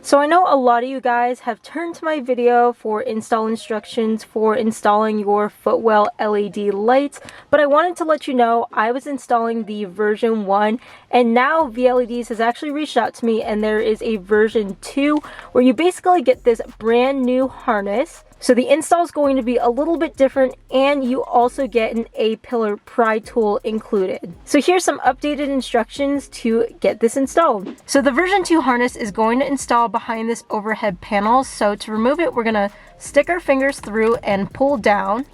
So I know a lot of you guys have turned to my video for install instructions for installing your Footwell LED lights, but I wanted to let you know I was installing the version 1 and now VLEDS has actually reached out to me and there is a version 2 where you basically get this brand new harness. So the install is going to be a little bit different and you also get an A-pillar pry tool included. So here's some updated instructions to get this installed. So the version 2 harness is going to install behind this overhead panel. So to remove it, we're going to stick our fingers through and pull down.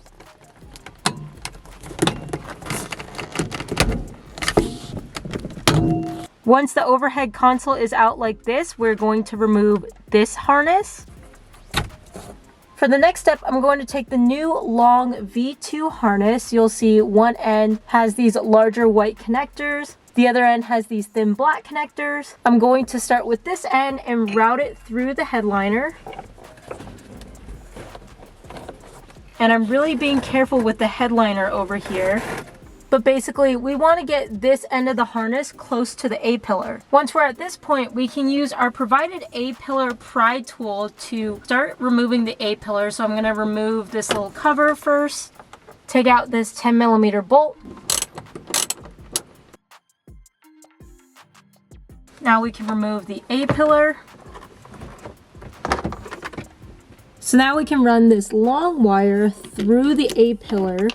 Once the overhead console is out like this, we're going to remove this harness. For the next step, I'm going to take the new long V2 harness. You'll see one end has these larger white connectors. The other end has these thin black connectors. I'm going to start with this end and route it through the headliner. And I'm really being careful with the headliner over here. But basically, we want to get this end of the harness close to the A-pillar. Once we're at this point, we can use our provided A-pillar pry tool to start removing the A-pillar. So I'm going to remove this little cover first, take out this 10mm bolt. Now we can remove the A-pillar. So now we can run this long wire through the A-pillar.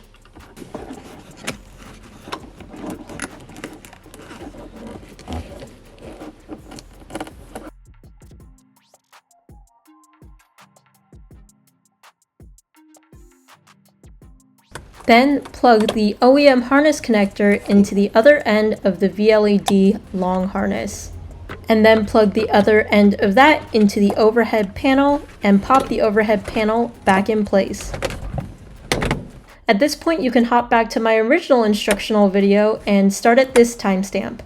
Then plug the OEM harness connector into the other end of the VLED long harness. And then plug the other end of that into the overhead panel and pop the overhead panel back in place. At this point, you can hop back to my original instructional video and start at this timestamp.